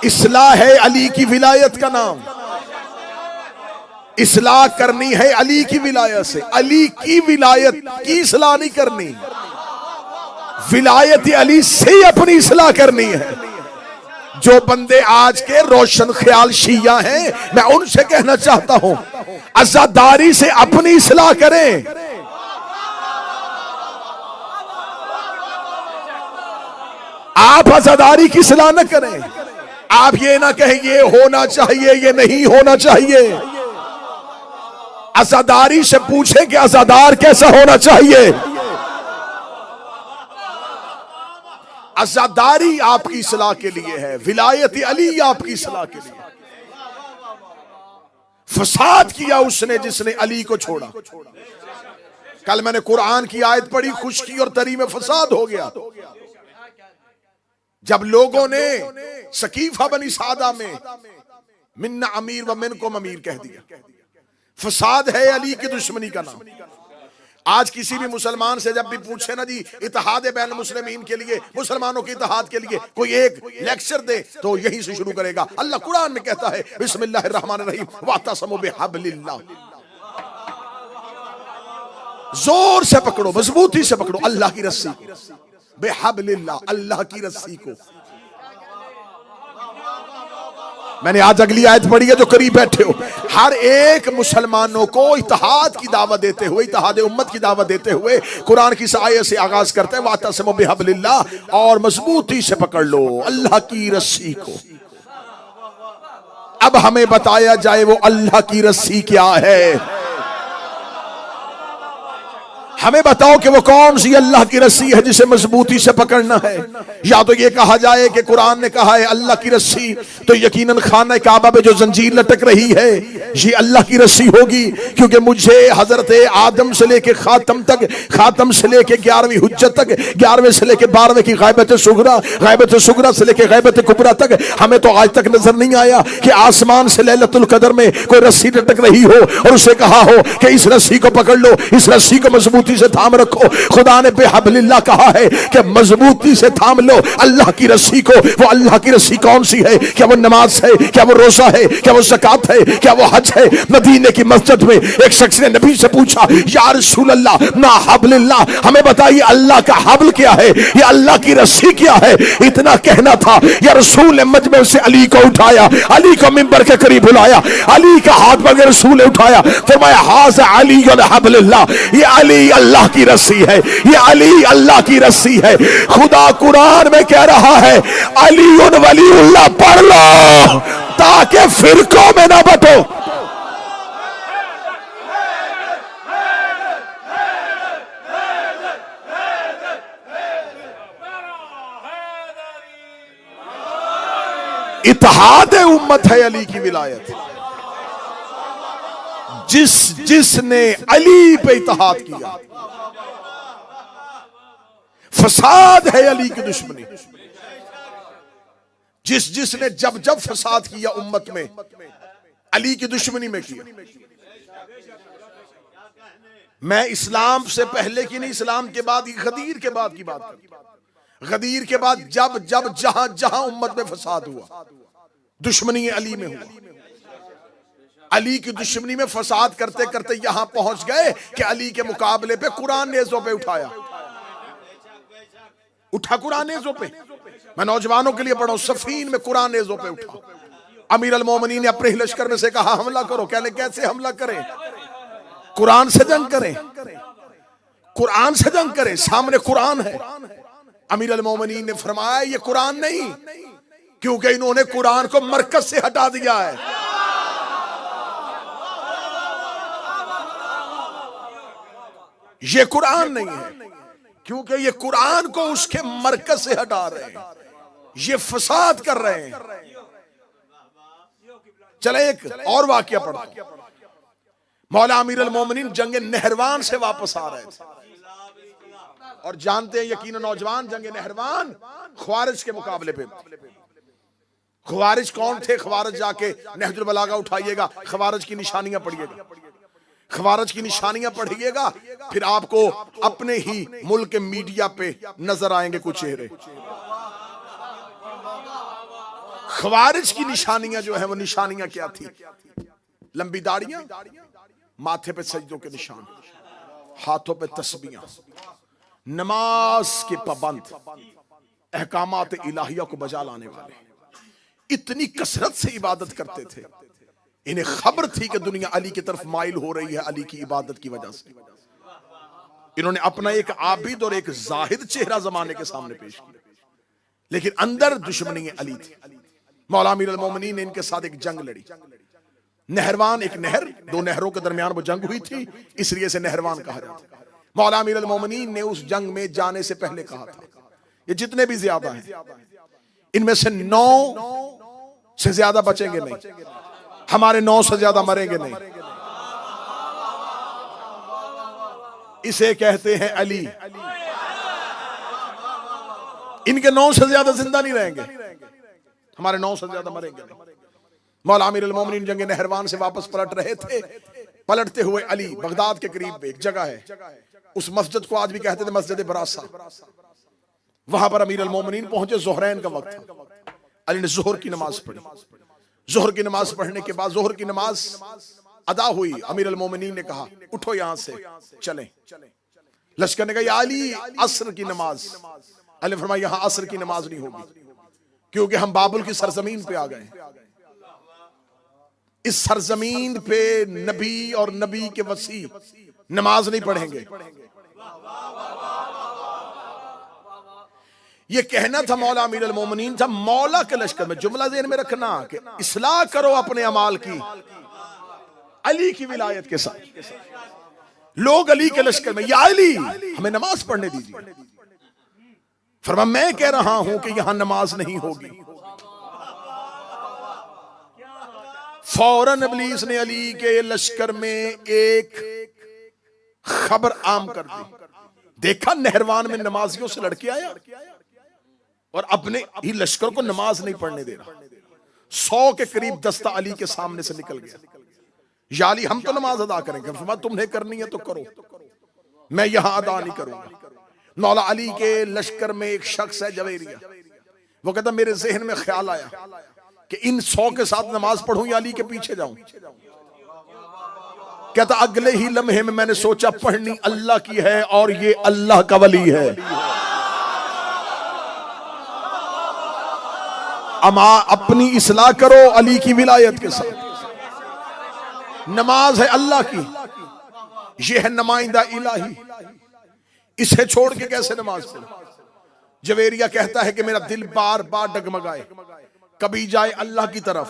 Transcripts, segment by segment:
इस्लाह है अली की विलायत का नाम। इस्लाह करनी है अली की विलायत से। अली की विलायत की इस्लाह नहीं करनी, विलायत अली से अपनी इस्लाह करनी है। जो बंदे आज के रोशन ख्याल शिया हैं, मैं उनसे कहना चाहता हूं अज़ादारी से अपनी इस्लाह करें। आप अज़ादारी की इस्लाह न करें। आप ये ना कहें ये होना चाहिए, ये नहीं होना चाहिए। अज़ादारी से पूछें कि अज़ादार कैसा होना चाहिए। अज़ादारी आपकी इस्लाह के लिए है, विलायत अली आपकी इस्लाह के लिए। फसाद किया उसने जिसने अली को छोड़ा। कल मैंने कुरान की आयत पढ़ी, खुशकी और तरी में फसाद हो गया। जब लोगों ने सकीफा बनी सादा में मिन्ना अमीर व मिनकुम अमीर कह दिया, फसाद है अली की दुश्मनी का नाम। आज किसी भी मुसलमान से जब भी पूछे ना जी इत्तेहाद बैन मुस्लिमीन के लिए, मुसलमानों के इत्तेहाद के लिए कोई एक लेक्चर दे, तो यहीं से शुरू करेगा। अल्लाह कुरान में कहता है बिस्मिल्लाहिर्रहमानिर्रहीम वातसमू बिहब्लिल्लाह, जोर से पकड़ो, मजबूती से पकड़ो अल्लाह की रस्सी, बिहब्लिल्लाह, अल्लाह की रस्सी को। मैंने आज अगली आयत पढ़ी है, जो करीब बैठे हो, हर एक मुसलमानों को इत्तेहाद की दावत देते हुए, इत्तेहाद उम्मत की दावत देते हुए कुरान की आयत से आगाज करते हैं वातसिमू बिहब्लिल्लाह, और मजबूती से पकड़ लो अल्लाह की रस्सी को। अब हमें बताया जाए वो अल्लाह की रस्सी क्या है। हमें बताओ कि वो कौन सी अल्लाह की रस्सी है जिसे मजबूती से पकड़ना है। या तो ये कहा जाए कि कुरान ने कहा है अल्लाह की रस्सी, तो यकीनन खाना काबा में जो जंजीर लटक रही है ये अल्लाह की रस्सी होगी, क्योंकि मुझे हजरत आदम से लेके खातम तक, खातम से लेके 11वीं हुज्जत तक, 11वें से लेके 12वें की गैबत सुगरा, गैबत सुगरा से लेके गैबत कुबरा तक, हमें तो आज तक नजर नहीं आया कि आसमान से लैलतुल कदर में कोई रस्सी लटक रही हो और उसे कहा हो कि इस रस्सी को पकड़ लो, इस रस्सी को मजबूती से थाम रखो। खुदा ने बेहबलिल्लाह कहा है कि मजबूती से थाम लो अल्लाह की रस्सी को। वो अल्लाह की रस्सी कौन सी है? क्या वो नमाज है? क्या वो रोजा है? क्या वो ज़कात है? क्या वो हज है? मदीने की मस्जिद में एक शख्स ने नबी से पूछा, या रसूल अल्लाह मा हबलिल्लाह, हमें बताइए अल्लाह का हबल क्या है, या अल्लाह की रस्सी क्या है। इतना कहना था, या रसूल ने मजमे से अली को उठाया, अली को मिंबर के करीब बुलाया, अली का हाथ पकड़ रसूल ने उठाया, फरमाया हाज़ा अली हबलिल्लाह, ये अली अल्लाह की रस्सी है, ये अली अल्लाह की रस्सी है। खुदा कुरान में कह रहा है अली वलीउल्लाह पढ़ लो ताकि फिरकों में ना बटो। इत्तेहाद उम्मत है अली की विलायत। जिसने अली पे इत्तेहाद किया, फसाद है अली की दुश्मनी। जिसने जब फसाद किया उम्मत में, अली की दुश्मनी में किया। मैं इस्लाम से पहले की नहीं, इस्लाम के बाद, गदीर के बाद की बात कर। गदीर के बाद जब जहां जहां उम्मत में फसाद हुआ, दुश्मनी अली में हुआ। अली की दुश्मनी में फसाद करते करते यहां पहुंच गए कि अली के मुकाबले पे कुरान नेज़ों पे उठाया, उठा कुरान नेज़ों पे। मैं नौजवानों के लिए पढ़ा, सफीन में कुरान नेज़ों पे उठा। अमीर अल मोमिनीन ने अपने ही लश्कर में से कहा हमला करो। कहने कैसे हमला करें? कुरान से जंग करें, कुरान से जंग करें, सामने कुरान है। अमीर अल मोमिनीन ने फरमाया ये कुरान नहीं, क्योंकि इन्होंने कुरान को मरकज से हटा दिया है। ये कुरान नहीं है, क्योंकि ये कुरान को उसके मरकज से हटा रहे हैं, ये फसाद कर रहे हैं। चले एक और वाकया पढ़ा। मौला अमीर अल मोमिनीन जंग नहरवान से वापस आ रहे थे, और जानते हैं यकीनन नौजवान, जंग नहरवान ख्वारिज के मुकाबले पे। ख्वारिज कौन थे? ख्वारिज जाके नहजुल बलागा उठाइएगा, ख्वारिज की निशानियां पढ़िएगा, ख्वारिज की निशानियां पढ़िएगा, फिर आपको अपने ही मुल्क के मीडिया पे नजर आएंगे कुछ चेहरे। खवारिज की निशानियां जो है वो निशानियां क्या थी? लंबी दाढ़ियां, माथे पे सजदों के निशान, हाथों पे तस्बीहां, नमाज के पाबंद, अहकामात इलाहिया को बजा लाने वाले, इतनी कसरत से इबादत करते थे। इन्हें खबर थी कि दुनिया अली की तरफ माइल हो रही है अली की इबादत की वजह से। इन्होंने अपना एक आबिद और एक जाहिद चेहरा जमाने के सामने पेश किया, लेकिन अंदर दुश्मनी अली थी। मौला अमीर अल-मोमिनीन ने इनके साथ एक जंग लड़ी। नहरवान, एक नहर, दो नहरों के दरमियान वो जंग हुई थी, इसलिए से नहरवान कहा जाता है। मौला अमीर अल-मोमिनीन ने उस जंग में जाने से पहले कहा था, ये जितने भी ज्यादा हैं इनमें से 9 से ज्यादा बचेंगे नहीं, हमारे 9 से ज्यादा मरेंगे नहीं। इसे कहते हैं अली। इनके 9 से ज्यादा जिंदा नहीं रहेंगे, हमारे 9 से ज्यादा मरेंगे नहीं। मौला अमीर अल-मोमिनीन जंग नहरवान से वापस पलट रहे थे। पलटते हुए अली, बगदाद के करीब एक जगह है, उस मस्जिद को आज भी कहते थे मस्जिद बरासा। वहां पर अमीर अल-मोमिनीन पहुंचे, ज़ोहरैन का वक्त था। अली ने जोहर की नमाज पढ़ी। जोहर की नमाज पढ़ने के बाद जोहर की नमाज अदा हुई। अमीर अल-मोमिनीन ने कहा, उठो यहां से चलें। लश्कर ने कहा, या अली, असर की नमाज। अली ने फरमाया, यहां असर की नमाज नहीं होगी, क्योंकि हम बाबुल की सरजमीन पे आ गए। इस सरजमीन पे नबी और नबी के वसी नमाज नहीं पढ़ेंगे। ये कहना था मौला अमीर अल-मोमिनीन था। मौला के लश्कर में जुमला ज़हन में रखना कि इस्लाह करो अपने अमाल की अली की विलायत के साथ। लोग अली के लश्कर में, या अली हमें नमाज पढ़ने दीजिए। फरमा, मैं कह रहा हूं कि यहां नमाज नहीं होगी। फौरन इब्लीस ने अली के लश्कर में एक खबर आम कर दी। देखा नहरवान में नमाजियों से लड़के आया और अपने ही लश्कर को नमाज नहीं पढ़ने दे रहा। 100 के करीब दस्ता अली के सामने से निकल गया। या अली, हम तो नमाज अदा करेंगे। फरमाया, तुम्हें करनी है तो करो, मैं यहां अदा नहीं करूंगा। मौला अली के लश्कर में एक शख्स है जवेरिया। वो कहता, मेरे जहन में ख्याल आया कि इन 100 के साथ नमाज पढ़ूं या अली के पीछे जाऊं। कहता, अगले ही लम्हे में मैंने सोचा पढ़नी अल्लाह की है और ये अल्लाह का वली है। अमा अपनी इस्लाह करो अली की विलायत के साथ। नमाज है अल्लाह की, ये है नुमाइंदा इलाही, इसे छोड़ के कैसे नमाज पढ़ो। जवेरिया कहता है कि मेरा दिल बार बार डगमगाए, कभी जाए अल्लाह की तरफ,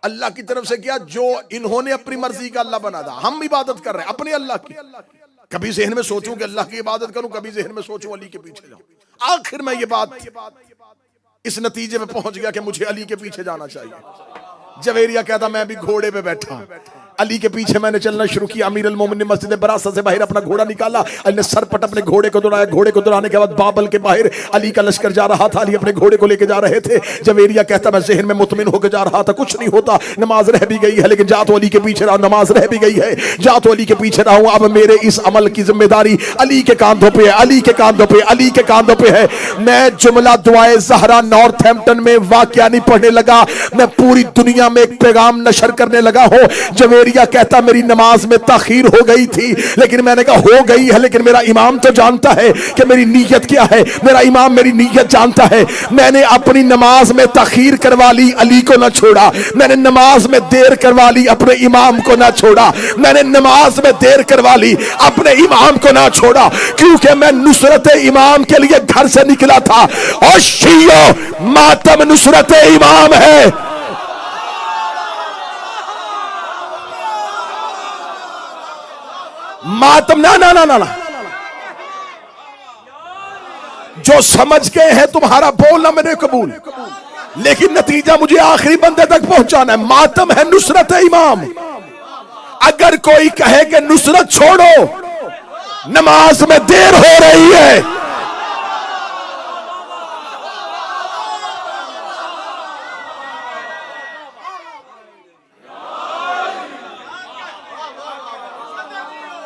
अल्लाह की तरफ से क्या, जो इन्होंने अपनी मर्जी का अल्लाह बना था। हम इबादत कर रहे हैं अपने अल्लाह की। कभी जहन में सोचूं कि अल्लाह की इबादत करूं, कभी जहन में सोचूं अली के पीछे जाऊं। आखिर में ये बात इस नतीजे में पहुंच गया कि मुझे अली के पीछे जाना चाहिए। जवेरिया कहता, मैं भी घोड़े पे बैठा, अली के पीछे मैंने चलना शुरू किया। अमीर अल-मोमिनीन ने मस्जिद बरासा से बाहर अपना घोड़ा निकाला। अली ने सरपट अपने घोड़े को दौड़ाया। घोड़े को दौड़ाने के बाद बाबल के बाहर अली का लश्कर जा रहा था। अली अपने घोड़े को लेके जा रहे थे। जवेरिया कहता, मैं जहन में मुतमिन होकर जा रहा था, कुछ नहीं होता, नमाज रह भी गई है, लेकिन जा तो अली के पीछे रहा, नमाज रह भी गई है, जा तो अली के पीछे रहा हूं। अब मेरे इस अमल की जिम्मेदारी अली के कांधों पे है, अली के कांधों पे, अली के कांधों पे है। मैं जुमला दुआए ज़हरा नॉर्थहैम्पटन में वाकया नहीं पढ़ने लगा, मैं पूरी दुनिया में एक पैगाम नशर करने लगा हूं। जवेरिया कहता, मेरी नमाज में ताखीर हो गई थी, लेकिन मैंने कहा हो गई है, लेकिन मेरा इमाम तो जानता है कि मेरी नीयत क्या है, मेरा इमाम मेरी नीयत जानता है। मैंने अपनी नमाज में ताखीर करवा ली, अली को ना छोड़ा। मैंने नमाज में देर करवा ली, अपने इमाम को ना छोड़ा। मैंने नमाज में देर करवा ली, अपने इमाम को ना छोड़ा, क्योंकि मैं नुसरत इमाम के लिए घर से निकला था। और शियो, मातम नुसरत इमाम है। मातम ना ना ना ना ना, जो समझ गए हैं तुम्हारा बोलना मैंने कबूल, लेकिन नतीजा मुझे आखिरी बंदे तक पहुंचाना है। मातम है नुसरत इमाम। अगर कोई कहे कि नुसरत छोड़ो, नमाज में देर हो रही है,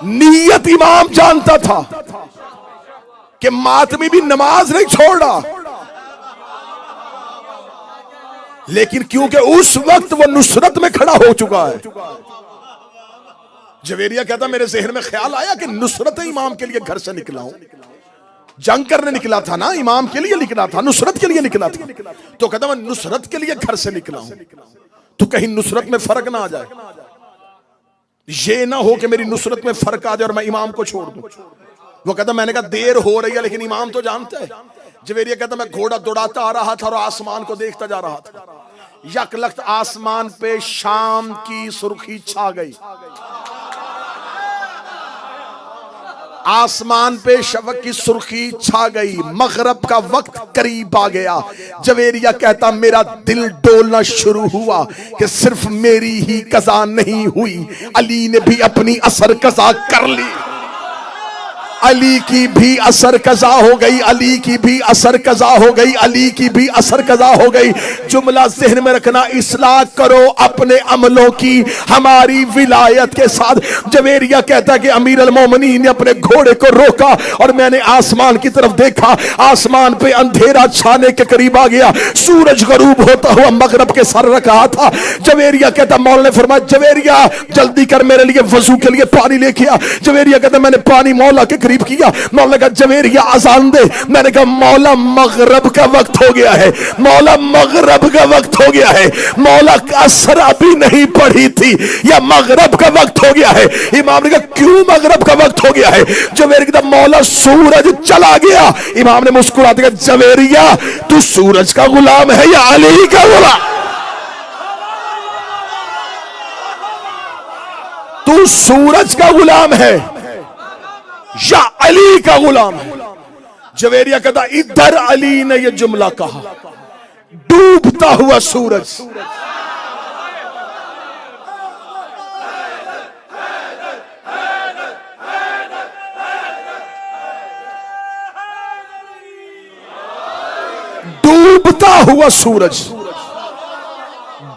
नीयत इमाम जानता था कि मातमी भी नमाज नहीं छोड़ रहा, लेकिन क्योंकि उस वक्त वो नुसरत में खड़ा हो चुका है। जवेरिया कहता मेरे जहन में ख्याल आया कि नुसरत इमाम के लिए घर से निकला हूं, जंग करने निकला था ना, इमाम के लिए निकला था, नुसरत के लिए निकला था। तो कहता मैं नुसरत के लिए घर से निकला हूं, तो कहीं नुसरत में फर्क ना आ जाए, ये ना हो कि मेरी नुसरत में फर्क आ जाए और मैं इमाम को छोड़ दूं। वो कहता मैंने कहा देर हो रही है लेकिन इमाम तो जानता है। जवेरिया कहता मैं घोड़ा दौड़ाता आ रहा था और आसमान को देखता जा रहा था, यकलख्त आसमान पे शाम की सुर्खी छा गई, आसमान पे शफक की सुर्खी छा गई, मगरब का वक्त करीब आ गया। जवेरिया कहता मेरा दिल डोलना शुरू हुआ कि सिर्फ मेरी ही कज़ा नहीं हुई, अली ने भी अपनी असर कज़ा कर ली, अली की भी असर कज़ा हो गई, अली की भी असर कज़ा हो गई, अली की भी असर कज़ा हो गई। जुमला ज़हन में रखना, इस्लाह करो अपने अमलों की हमारी विलायत के साथ। जवेरिया कहता कि अमीर अल मोमिनीन ने अपने घोड़े को रोका और मैंने आसमान की तरफ देखा, आसमान पे अंधेरा छाने के करीब आ गया, सूरज गरूब होता हुआ मगरब के सर रखा था। जवेरिया कहता मौला ने फरमाया जवेरिया जल्दी कर मेरे लिए वजू के लिए पानी लेके आ। जवेरिया कहता मैंने पानी मौला के किया, मौला का जवेरिया अजान दे। मैंने कहा मौला मगरब का वक्त हो गया है, मौला मगरब का वक्त हो गया है, मौला असर अभी नहीं पड़ी थी या मगरब का वक्त हो गया है। इमाम ने कहा क्यों मगरब का वक्त हो गया है? जवेरिया कहता मौला सूरज चला गया। इमाम ने मुस्कुराते कहा जवेरिया तू सूरज का गुलाम है या अली का गुलाम? तू सूरज का गुलाम है या अली का गुलाम है? जवेरिया कहता इधर अली ने यह जुमला कहा, डूबता हुआ सूरज, डूबता हुआ सूरज,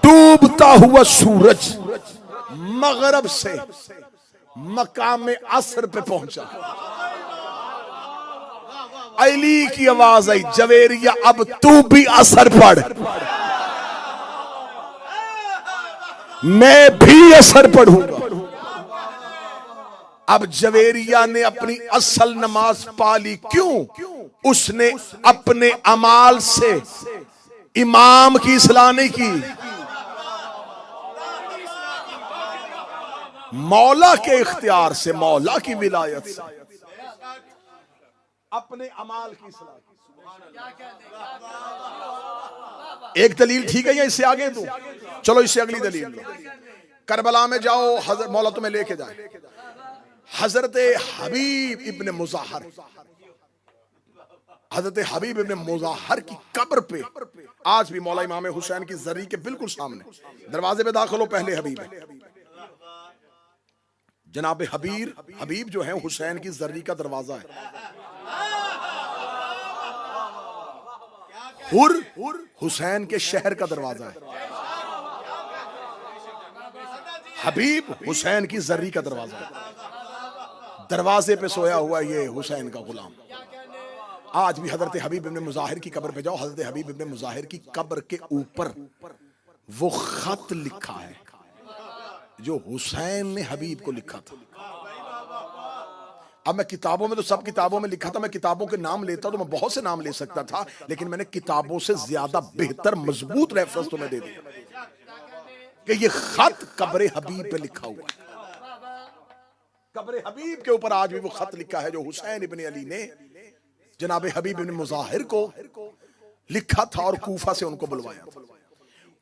डूबता हुआ सूरज मगरब से मकाम असर पे पहुंचा। अली की आवाज आई जवेरिया अब तू भी असर पढ़, मैं भी असर पढ़ूंगा। अब जवेरिया ने अपनी असल नमाज पा ली। क्यों? उसने अपने अमाल से इमाम की इस्लाह नहीं की, मौला के इख्तियार से, मौला की विलायत से अपने अमाल की इस्लाह। एक दलील ठीक है या इससे आगे दूं? चलो इससे अगली दलील लो। करबला में जाओ, हजरत मौला तुम्हें लेके जाए, हजरत हबीब इब्ने मुज़ाहिर, हजरत हबीब इब्ने मुज़ाहिर की कब्र पे आज भी मौला इमाम हुसैन की जरी के बिल्कुल सामने दरवाजे पे दाखिल हो, पहले हबीब है। जनाब हबीब जो है हुसैन की जर्री का दरवाजा है। हुर हुसैन के शहर का दरवाजा है। हबीब हुसैन की जर्री का दरवाजा है। दरवाजे पे सोया हुआ ये हुसैन का गुलाम। आज भी हजरत हबीब इब्ने मुज़ाहिर की कब्र पे जाओ, हजरत हबीब इब्ने मुज़ाहिर की कब्र के ऊपर वो खत लिखा है जो हुसैन ने हबीब को लिखा था। अब मैं किताबों में तो सब किताबों में लिखा था, मैं किताबों के नाम लेता तो मैं बहुत से नाम ले सकता था, लेकिन मैंने किताबों से ज्यादा बेहतर मजबूत रेफरेंस तुम्हें दे दिया कि ये खत कब्र हबीब पे लिखा हुआ है। कब्र हबीब के ऊपर आज भी वो खत लिखा है जो हुसैन इब्ने अली ने जनाब हबीब इब्ने मुज़ाहिर को लिखा था और कूफा से उनको बुलवाया था।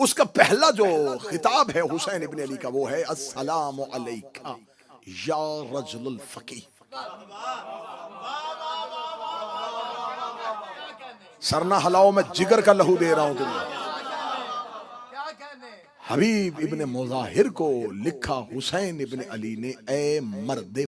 उसका पहला जो खिताब है हुसैन इब्ने अली का वो है अस्सलामु अलैका या रजुल फकीह। सरना हलाओ, मैं जिगर का लहू दे रहा हूं तुम्हें। हबीब इब्ने मुज़ाहिर को लिखा हुसैन इब्ने अली ने, ए मर्दे